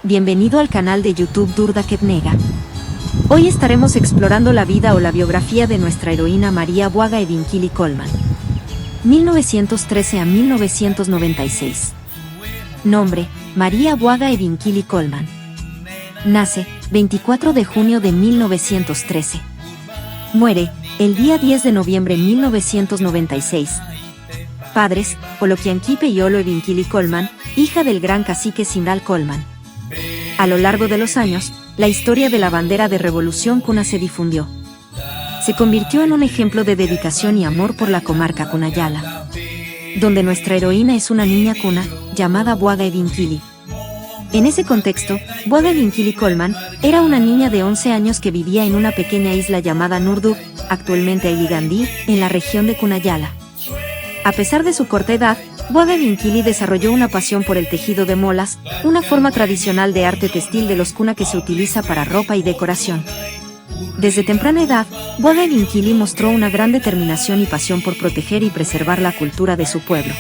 Bienvenido al canal de YouTube Durda Ketnega. Hoy estaremos explorando la vida o la biografía de nuestra heroína María Bwaga Evinkili Coleman. 1913 a 1996. Nombre: María Bwaga Evinkili Coleman. Nace 24 de junio de 1913. Muere el día 10 de noviembre de 1996. Padres: Olokiankipe y Olo Evinkili Coleman, hija del gran cacique Sindal Coleman. A lo largo de los años, la historia de la bandera de revolución Kuna se difundió. Se convirtió en un ejemplo de dedicación y amor por la comarca Kunayala, donde nuestra heroína es una niña kuna, llamada Bwaga Evinkili. En ese contexto, Bwaga Evinkili Coleman era una niña de 11 años que vivía en una pequeña isla llamada Nurduk, actualmente Ailigandí, en la región de Kunayala. A pesar de su corta edad, Bwaga Evinkili desarrolló una pasión por el tejido de molas, una forma tradicional de arte textil de los kuna que se utiliza para ropa y decoración. Desde temprana edad, Bwaga Evinkili mostró una gran determinación y pasión por proteger y preservar la cultura de su pueblo.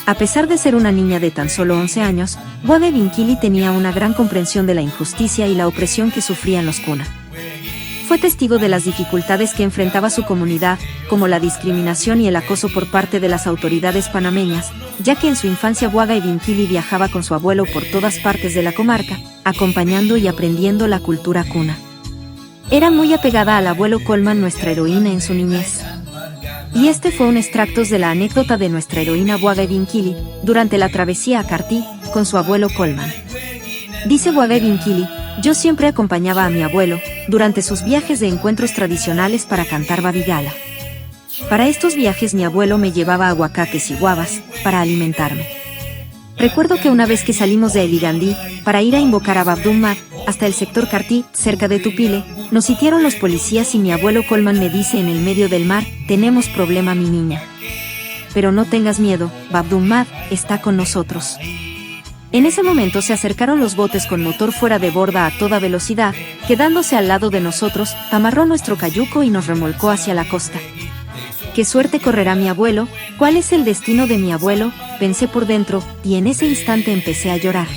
A pesar de ser una niña de tan solo 11 años, Bwaga Evinkili tenía una gran comprensión de la injusticia y la opresión que sufrían los kuna. Fue testigo de las dificultades que enfrentaba su comunidad, como la discriminación y el acoso por parte de las autoridades panameñas, ya que en su infancia Bwaga Evinkili viajaba con su abuelo por todas partes de la comarca, acompañando y aprendiendo la cultura kuna. Era muy apegada al abuelo Coleman, nuestra heroína, en su niñez. Y este fue un extracto de la anécdota de nuestra heroína Bwaga Evinkili, durante la travesía a Kartí, con su abuelo Coleman. Dice Bwaga Evinkili: yo siempre acompañaba a mi abuelo, durante sus viajes de encuentros tradicionales para cantar babigala. Para estos viajes mi abuelo me llevaba aguacates y guavas, para alimentarme. Recuerdo que una vez que salimos de Ailigandí, para ir a invocar a Babdum Mad, hasta el sector Kartí, cerca de Tupile, nos sitiaron los policías y mi abuelo Coleman me dice en el medio del mar: tenemos problema, mi niña. Pero no tengas miedo, Babdum Mad está con nosotros. En ese momento se acercaron los botes con motor fuera de borda a toda velocidad, quedándose al lado de nosotros, amarró nuestro cayuco y nos remolcó hacia la costa. ¿Qué suerte correrá mi abuelo? ¿Cuál es el destino de mi abuelo?, pensé por dentro, y en ese instante empecé a llorar.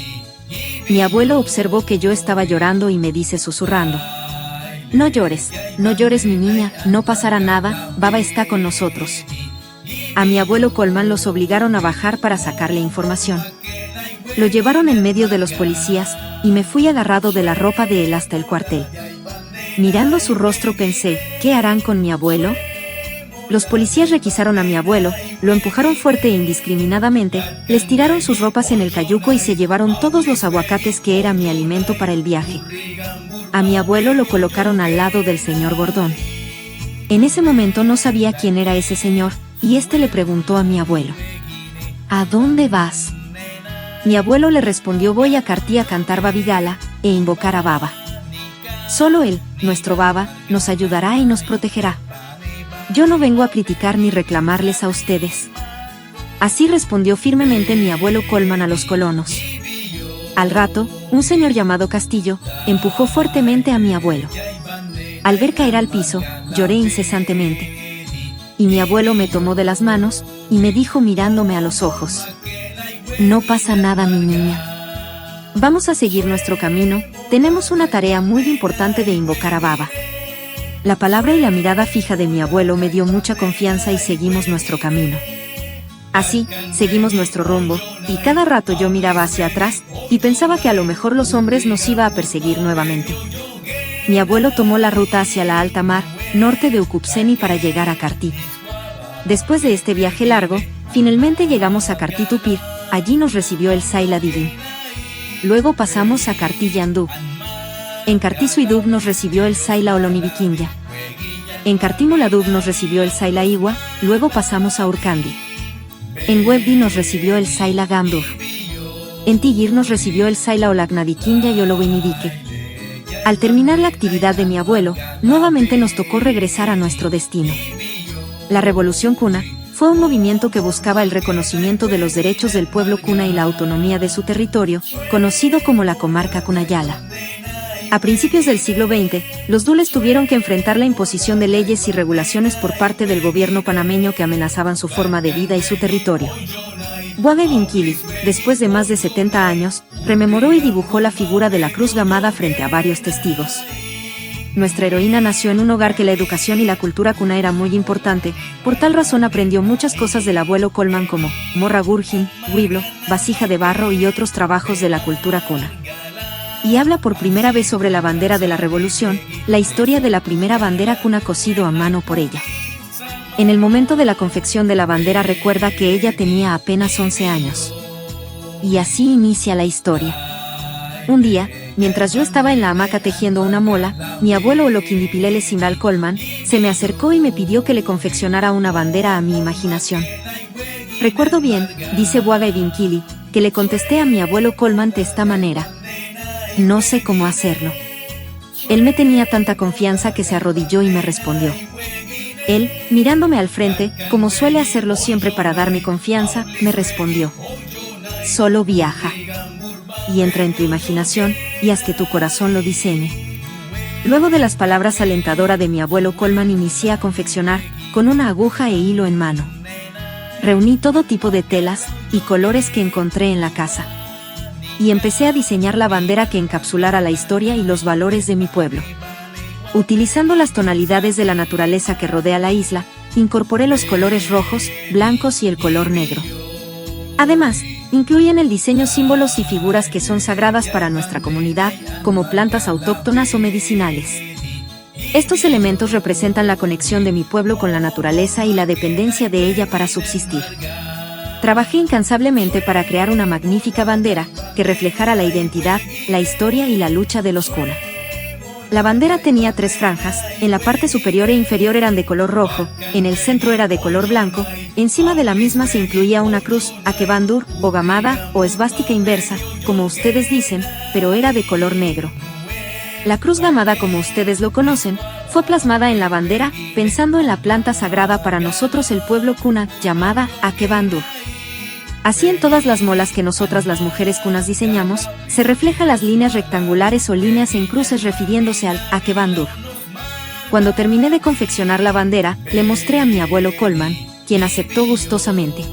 Mi abuelo observó que yo estaba llorando y me dice susurrando: no llores, mi niña, no pasará nada, Baba está con nosotros. A mi abuelo Coleman los obligaron a bajar para sacarle información. Lo llevaron en medio de los policías, y me fui agarrado de la ropa de él hasta el cuartel. Mirando su rostro pensé: ¿qué harán con mi abuelo? Los policías requisaron a mi abuelo, lo empujaron fuerte e indiscriminadamente, les tiraron sus ropas en el cayuco y se llevaron todos los aguacates que era mi alimento para el viaje. A mi abuelo lo colocaron al lado del señor Bordón. En ese momento no sabía quién era ese señor, y este le preguntó a mi abuelo: ¿a dónde vas? Mi abuelo le respondió: voy a Kartí a cantar babigala, e invocar a Baba. Solo él, nuestro Baba, nos ayudará y nos protegerá. Yo no vengo a criticar ni reclamarles a ustedes. Así respondió firmemente mi abuelo Coleman a los colonos. Al rato, un señor llamado Castillo empujó fuertemente a mi abuelo. Al ver caer al piso, lloré incesantemente. Y mi abuelo me tomó de las manos, y me dijo mirándome a los ojos: no pasa nada, mi niña. Vamos a seguir nuestro camino, tenemos una tarea muy importante de invocar a Baba. La palabra y la mirada fija de mi abuelo me dio mucha confianza y seguimos nuestro camino. Así, seguimos nuestro rumbo, y cada rato yo miraba hacia atrás, y pensaba que a lo mejor los hombres nos iba a perseguir nuevamente. Mi abuelo tomó la ruta hacia la alta mar, norte de Ukupseni, para llegar a Kartí. Después de este viaje largo, finalmente llegamos a Kartí Tupir, allí nos recibió el Saila Divin. Luego pasamos a Kartí Yandú. En Kartí Suidub nos recibió el Saila Olonivikinya. En Kartí Moladub nos recibió el Saila Iwa, luego pasamos a Urkandi. En Webdi nos recibió el Saila Gamdur. En Tigir nos recibió el Saila Olagnadikinya y Olowinidike. Al terminar la actividad de mi abuelo, nuevamente nos tocó regresar a nuestro destino. La Revolución Kuna fue un movimiento que buscaba el reconocimiento de los derechos del pueblo kuna y la autonomía de su territorio, conocido como la comarca Kunayala. A principios del siglo XX, los dules tuvieron que enfrentar la imposición de leyes y regulaciones por parte del gobierno panameño que amenazaban su forma de vida y su territorio. Bwaga Ebinkili, después de más de 70 años, rememoró y dibujó la figura de la cruz gamada frente a varios testigos. Nuestra heroína nació en un hogar que la educación y la cultura kuna era muy importante, por tal razón aprendió muchas cosas del abuelo Colman como morra gurjin, huiblo, vasija de barro y otros trabajos de la cultura kuna. Y habla por primera vez sobre la bandera de la revolución, la historia de la primera bandera kuna cosido a mano por ella. En el momento de la confección de la bandera recuerda que ella tenía apenas 11 años. Y así inicia la historia. Un día, mientras yo estaba en la hamaca tejiendo una mola, mi abuelo Olokindipilele Simbral Colman se me acercó y me pidió que le confeccionara una bandera a mi imaginación. Recuerdo bien, dice Bwaga Ebinkili, que le contesté a mi abuelo Colman de esta manera: no sé cómo hacerlo. Él me tenía tanta confianza que se arrodilló y me respondió. Él, mirándome al frente, como suele hacerlo siempre para darme confianza, me respondió: solo viaja. Y entra en tu imaginación, y haz que tu corazón lo diseñe. Luego de las palabras alentadoras de mi abuelo Colman inicié a confeccionar, con una aguja e hilo en mano. Reuní todo tipo de telas y colores que encontré en la casa. Y empecé a diseñar la bandera que encapsulara la historia y los valores de mi pueblo. Utilizando las tonalidades de la naturaleza que rodea la isla, incorporé los colores rojos, blancos y el color negro. Además, incluye en el diseño símbolos y figuras que son sagradas para nuestra comunidad, como plantas autóctonas o medicinales. Estos elementos representan la conexión de mi pueblo con la naturaleza y la dependencia de ella para subsistir. Trabajé incansablemente para crear una magnífica bandera que reflejara la identidad, la historia y la lucha de los kuna. La bandera tenía 3 franjas, en la parte superior e inferior eran de color rojo, en el centro era de color blanco, encima de la misma se incluía una cruz, akebandur, o gamada, o esvástica inversa, como ustedes dicen, pero era de color negro. La cruz gamada, como ustedes lo conocen, fue plasmada en la bandera, pensando en la planta sagrada para nosotros el pueblo kuna, llamada akebandur. Así en todas las molas que nosotras las mujeres kunas diseñamos, se refleja las líneas rectangulares o líneas en cruces refiriéndose al akebandur. Cuando terminé de confeccionar la bandera, le mostré a mi abuelo Colman, quien aceptó gustosamente.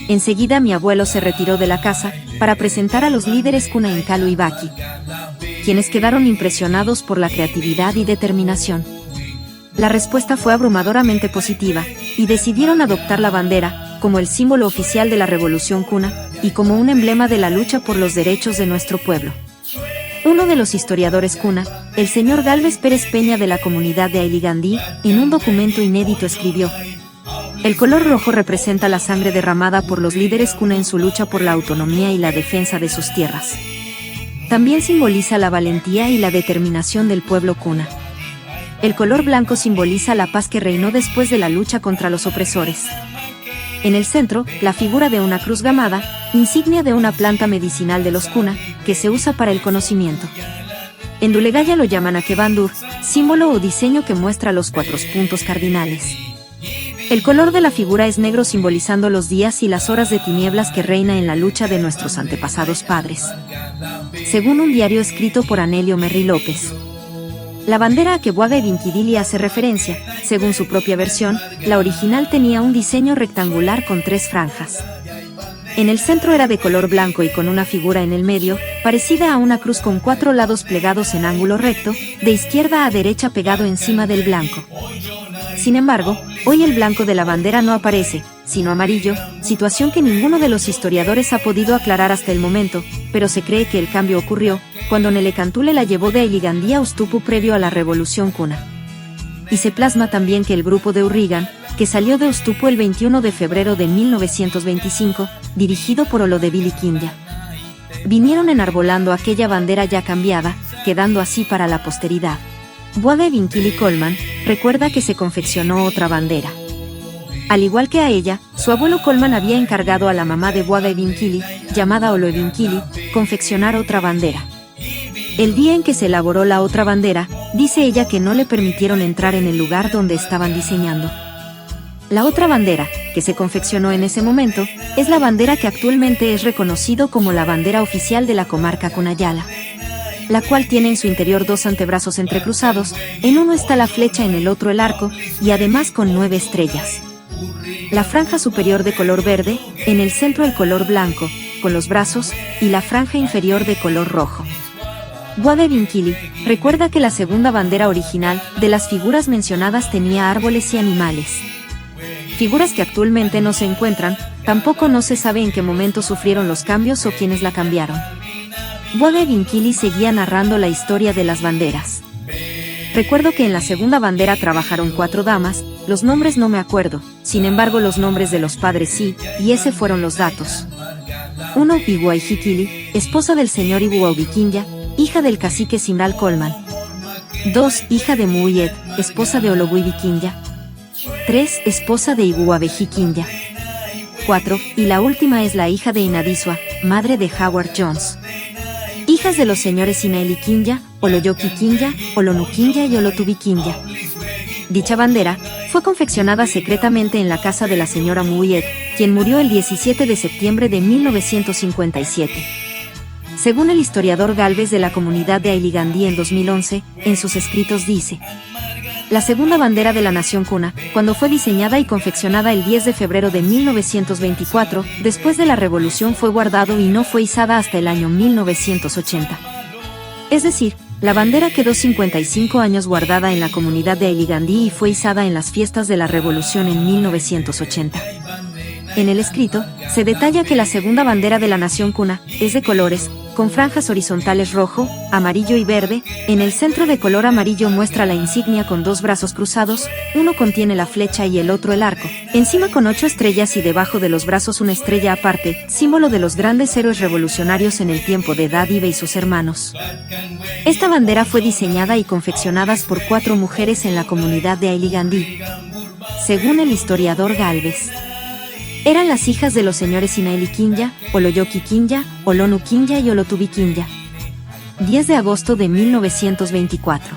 Enseguida mi abuelo se retiró de la casa, para presentar a los líderes kuna en Kalu y Baki, quienes quedaron impresionados por la creatividad y determinación. La respuesta fue abrumadoramente positiva, y decidieron adoptar la bandera como el símbolo oficial de la revolución kuna, y como un emblema de la lucha por los derechos de nuestro pueblo. Uno de los historiadores kuna, el señor Galvez Pérez Peña de la comunidad de Ailigandí, en un documento inédito escribió: el color rojo representa la sangre derramada por los líderes kuna en su lucha por la autonomía y la defensa de sus tierras. También simboliza la valentía y la determinación del pueblo kuna. El color blanco simboliza la paz que reinó después de la lucha contra los opresores. En el centro, la figura de una cruz gamada, insignia de una planta medicinal de los kuna, que se usa para el conocimiento. En Dulegaya lo llaman akebandur, símbolo o diseño que muestra los 4 puntos cardinales. El color de la figura es negro, simbolizando los días y las horas de tinieblas que reina en la lucha de nuestros antepasados padres. Según un diario escrito por Anelio Merri López, la bandera a que Bwaga Ebinkili hace referencia, según su propia versión, la original tenía un diseño rectangular con 3 franjas. En el centro era de color blanco y con una figura en el medio, parecida a una cruz con 4 lados plegados en ángulo recto, de izquierda a derecha pegado encima del blanco. Sin embargo, hoy el blanco de la bandera no aparece, sino amarillo, situación que ninguno de los historiadores ha podido aclarar hasta el momento, pero se cree que el cambio ocurrió cuando Nelekantule la llevó de Ailigandí a Ustupu previo a la revolución kuna. Y se plasma también que el grupo de Urrigan, que salió de Ustupu el 21 de febrero de 1925, dirigido por Olodebili Kindya, vinieron enarbolando aquella bandera ya cambiada, quedando así para la posteridad. Bwaga Ebinkili Colman recuerda que se confeccionó otra bandera. Al igual que a ella, su abuelo Colman había encargado a la mamá de Bwaga Ebinkili, llamada Olo Ebinkili, confeccionar otra bandera. El día en que se elaboró la otra bandera, dice ella que no le permitieron entrar en el lugar donde estaban diseñando. La otra bandera, que se confeccionó en ese momento, es la bandera que actualmente es reconocido como la bandera oficial de la comarca Cunayala, la cual tiene en su interior 2 antebrazos entrecruzados, en uno está la flecha, en el otro el arco, y además con 9 estrellas. La franja superior de color verde, En el centro el color blanco, con los brazos, y la franja inferior de color rojo. Waga Ebinkili recuerda que la segunda bandera original de las figuras mencionadas tenía árboles y animales. Figuras que actualmente no se encuentran, tampoco no se sabe en qué momento sufrieron los cambios o quiénes la cambiaron. Waga Ebinkili seguía narrando la historia de las banderas. Recuerdo que en la segunda bandera trabajaron 4 damas, los nombres no me acuerdo, sin embargo los nombres de los padres sí, y ese fueron los datos. 1. Iwua Hikili, esposa del señor Iwua Ubiquinya, hija del cacique Simral Colman. 2. Hija de Muyet, esposa de Ologui Biquinya. 3. Esposa de Iwua Bejiquinya. 4. Y la última es la hija de Inadisua, madre de Howard Jones. Hijas de los señores Inaeli Kinya, Oloyoki Kinya, Olonukinya y Olotubiquinya. Dicha bandera fue confeccionada secretamente en la casa de la señora Muyet, quien murió el 17 de septiembre de 1957. Según el historiador Gálvez de la comunidad de Ailigandí en 2011, en sus escritos dice: la segunda bandera de la nación Kuna, cuando fue diseñada y confeccionada el 10 de febrero de 1924, después de la revolución fue guardado y no fue izada hasta el año 1980. Es decir, la bandera quedó 55 años guardada en la comunidad de Ailigandí y fue izada en las fiestas de la revolución en 1980. En el escrito, se detalla que la segunda bandera de la nación Kuna es de colores, con franjas horizontales rojo, amarillo y verde. En el centro de color amarillo muestra la insignia con 2 brazos cruzados, uno contiene la flecha y el otro el arco, encima con 8 estrellas y debajo de los brazos una estrella aparte, símbolo de los grandes héroes revolucionarios en el tiempo de Dadibe y sus hermanos. Esta bandera fue diseñada y confeccionada por 4 mujeres en la comunidad de Ailigandí. Según el historiador Gálvez, eran las hijas de los señores Inaeli Kinya, Oloyoki Kinya, Olonu Kinya y Olotubi Kinya. 10 de agosto de 1924.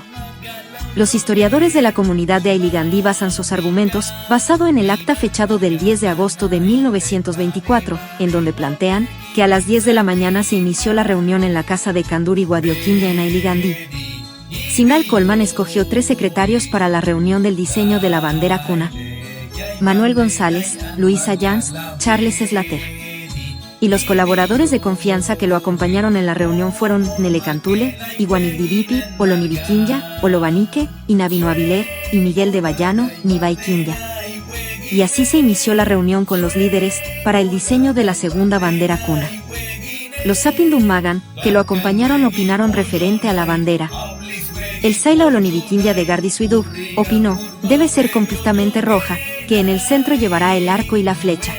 Los historiadores de la comunidad de Ailigandí basan sus argumentos, basado en el acta fechado del 10 de agosto de 1924, en donde plantean que a las 10 de la mañana se inició la reunión en la casa de Kanduri Wadio Kinya en Ailigandí. Simral Colman escogió 3 secretarios para la reunión del diseño de la bandera Kuna: Manuel González, Luisa Jans, Charles Slater. Y los colaboradores de confianza que lo acompañaron en la reunión fueron Nele Cantule, Iguanigdivipi, Olonibiquinya, Olobanique, Inabino Aviler, y Miguel de Bayano, Nibai Kinya. Y así se inició la reunión con los líderes para el diseño de la segunda bandera Kuna. Los Sapindum Magan, que lo acompañaron, opinaron referente a la bandera. El Saila Olonibiquinya de Gardisuidub opinó: debe ser completamente roja, que en el centro llevará el arco y la flecha.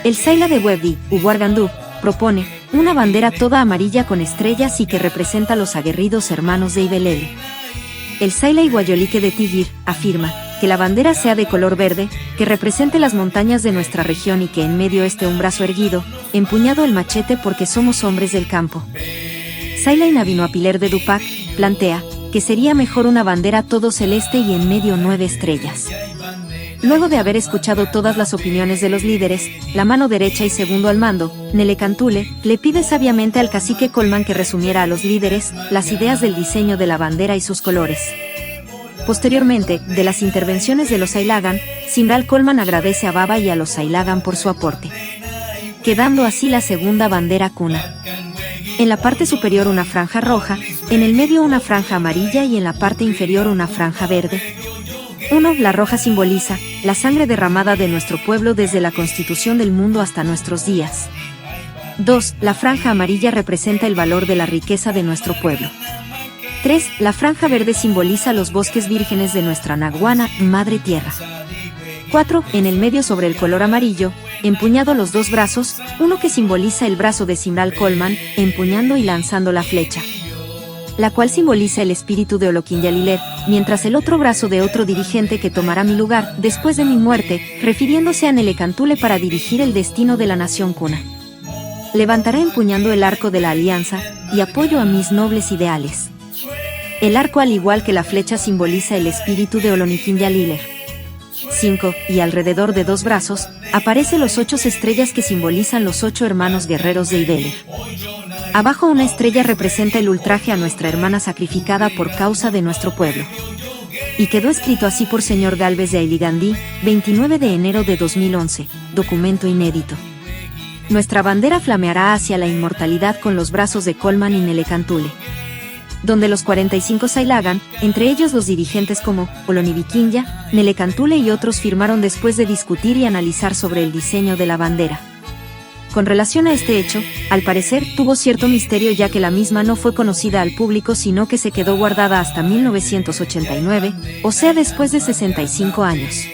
El Saila de Webdi, Uguargandú, propone una bandera toda amarilla con estrellas y que representa a los aguerridos hermanos de Ibelele. El Saila Iguayolique de Tigir afirma que la bandera sea de color verde, que represente las montañas de nuestra región y que en medio esté un brazo erguido, empuñado el machete porque somos hombres del campo. Saila Inabino Apiler de Dupac plantea que sería mejor una bandera todo celeste y en medio 9 estrellas. Luego de haber escuchado todas las opiniones de los líderes, la mano derecha y segundo al mando, Nele Cantule, le pide sabiamente al cacique Colman que resumiera a los líderes las ideas del diseño de la bandera y sus colores. Posteriormente, de las intervenciones de los Sailagan, Simral Colman agradece a Baba y a los Sailagan por su aporte, quedando así la segunda bandera Kuna. En la parte superior una franja roja, en el medio una franja amarilla y en la parte inferior una franja verde. 1. La roja simboliza la sangre derramada de nuestro pueblo desde la constitución del mundo hasta nuestros días. 2. La franja amarilla representa el valor de la riqueza de nuestro pueblo. 3. La franja verde simboliza los bosques vírgenes de nuestra Naguana, Madre Tierra. 4. En el medio sobre el color amarillo, empuñado los 2 brazos, uno que simboliza el brazo de Simral Colman, empuñando y lanzando la flecha, la cual simboliza el espíritu de Oloquinyaliler, mientras el otro brazo de otro dirigente que tomará mi lugar, después de mi muerte, refiriéndose a Nele Cantule para dirigir el destino de la nación Kuna. Levantará empuñando el arco de la alianza, y apoyo a mis nobles ideales. El arco al igual que la flecha simboliza el espíritu de Oloniquinyaliler. 5. Y alrededor de 2 brazos, aparecen los 8 estrellas que simbolizan los 8 hermanos guerreros de Ibeler. Abajo una estrella representa el ultraje a nuestra hermana sacrificada por causa de nuestro pueblo. y quedó escrito así por señor Galvez de Ailigandí, 29 de enero de 2011, documento inédito. Nuestra bandera flameará hacia la inmortalidad con los brazos de Colman y Nelecantule. Donde los 45 Sailagan, entre ellos los dirigentes como Olonivikinja, Nelecantule y otros firmaron después de discutir y analizar sobre el diseño de la bandera. Con relación a este hecho, al parecer tuvo cierto misterio ya que la misma no fue conocida al público sino que se quedó guardada hasta 1989, o sea después de 65 años.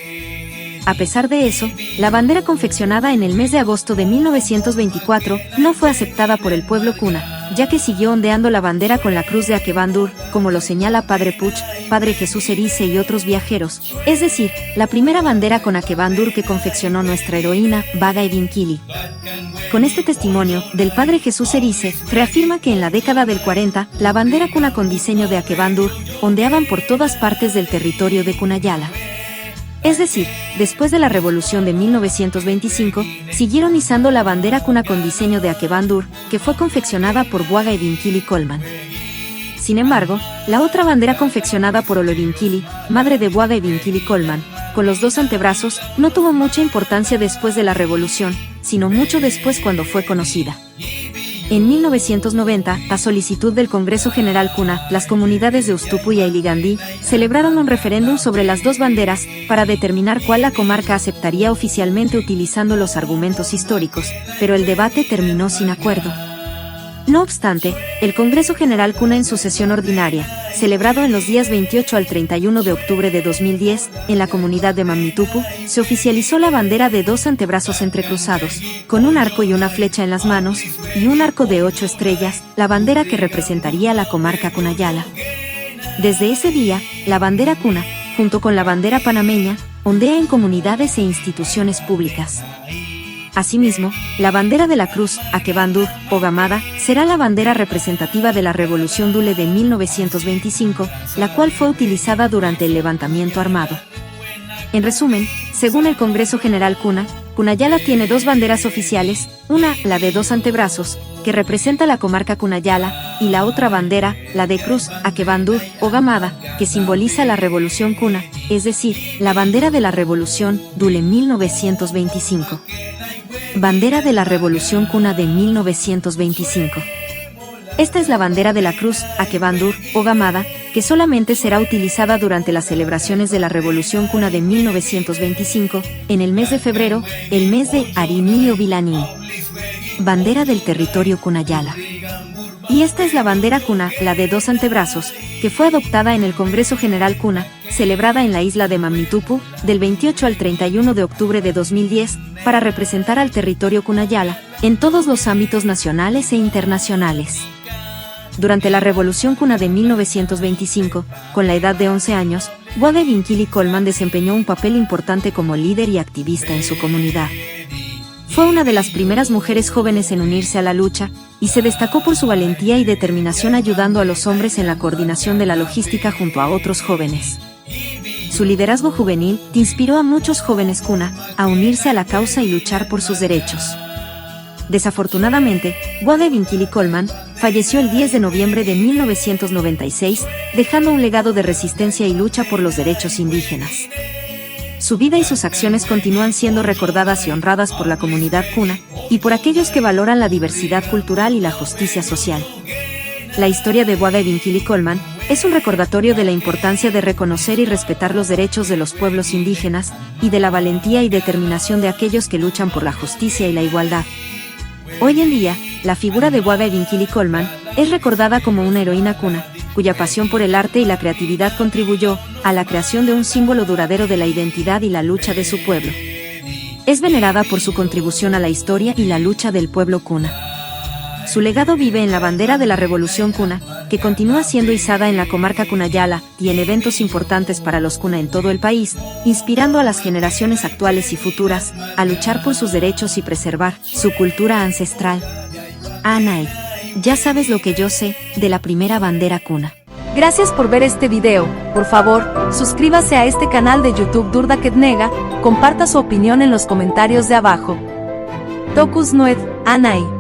A pesar de eso, la bandera confeccionada en el mes de agosto de 1924 no fue aceptada por el pueblo kuna, ya que siguió ondeando la bandera con la cruz de Akebandur, como lo señala Padre Puch, Padre Jesús Erice y otros viajeros, es decir, la primera bandera con Akebandur que confeccionó nuestra heroína, Vaga Evinkili. Con este testimonio, del Padre Jesús Erice, reafirma que en la década del 40, la bandera kuna con diseño de Akebandur, ondeaban por todas partes del territorio de Kunayala. Es decir, después de la revolución de 1925, siguieron izando la bandera kuna con diseño de Akebandur, que fue confeccionada por Waga Evinkili Colman. Sin embargo, la otra bandera confeccionada por Olovinkili, madre de Waga Evinkili Colman, con los dos antebrazos, no tuvo mucha importancia después de la revolución, sino mucho después cuando fue conocida. En 1990, a solicitud del Congreso General Kuna, las comunidades de Ustupu y Ailigandí celebraron un referéndum sobre las dos banderas para determinar cuál la comarca aceptaría oficialmente utilizando los argumentos históricos, pero el debate terminó sin acuerdo. No obstante, el Congreso General Kuna en su sesión ordinaria, celebrado en los días 28 al 31 de octubre de 2010, en la comunidad de Mammitupu, se oficializó la bandera de dos antebrazos entrecruzados, con un arco y una flecha en las manos, y un arco de 8 estrellas, la bandera que representaría la comarca Kunayala. Desde ese día, la bandera kuna, junto con la bandera panameña, ondea en comunidades e instituciones públicas. Asimismo, la bandera de la cruz, Akebandur, o Gamada, será la bandera representativa de la Revolución Dule de 1925, la cual fue utilizada durante el levantamiento armado. En resumen, según el Congreso General Kuna, Kunayala tiene dos banderas oficiales, una, la de dos antebrazos, que representa la comarca Kunayala, y la otra bandera, la de cruz, Akebandur, o Gamada, que simboliza la Revolución Kuna, es decir, la bandera de la Revolución Dule 1925. Bandera de la Revolución Kuna de 1925. Esta es la bandera de la cruz, Akebandur, o Gamada, que solamente será utilizada durante las celebraciones de la Revolución Kuna de 1925, en el mes de febrero, el mes de Arini o Vilani. Bandera del territorio Kunayala. Y esta es la bandera kuna, la de dos antebrazos, que fue adoptada en el Congreso General Kuna, celebrada en la isla de Mammitupu, del 28 al 31 de octubre de 2010, para representar al territorio Kunayala, en todos los ámbitos nacionales e internacionales. Durante la Revolución Kuna de 1925, con la edad de 11 años, Waga Evinkili Colman desempeñó un papel importante como líder y activista en su comunidad. Fue una de las primeras mujeres jóvenes en unirse a la lucha, y se destacó por su valentía y determinación ayudando a los hombres en la coordinación de la logística junto a otros jóvenes. Su liderazgo juvenil inspiró a muchos jóvenes kuna a unirse a la causa y luchar por sus derechos. Desafortunadamente, Waga Evinkili Colman falleció el 10 de noviembre de 1996, dejando un legado de resistencia y lucha por los derechos indígenas. Su vida y sus acciones continúan siendo recordadas y honradas por la comunidad kuna, y por aquellos que valoran la diversidad cultural y la justicia social. La historia de Waga Evinkili Colman es un recordatorio de la importancia de reconocer y respetar los derechos de los pueblos indígenas, y de la valentía y determinación de aquellos que luchan por la justicia y la igualdad. Hoy en día, la figura de Waga Evinkili Colman es recordada como una heroína kuna, cuya pasión por el arte y la creatividad contribuyó a la creación de un símbolo duradero de la identidad y la lucha de su pueblo. Es venerada por su contribución a la historia y la lucha del pueblo kuna. Su legado vive en la bandera de la Revolución Kuna, que continúa siendo izada en la comarca Kunayala y en eventos importantes para los kuna en todo el país, inspirando a las generaciones actuales y futuras a luchar por sus derechos y preservar su cultura ancestral. Anay, ya sabes lo que yo sé de la primera bandera kuna. Gracias por ver este video. Por favor, suscríbase a este canal de YouTube Durda Ketnega, comparta su opinión en los comentarios de abajo. Tokus Nued, Anay.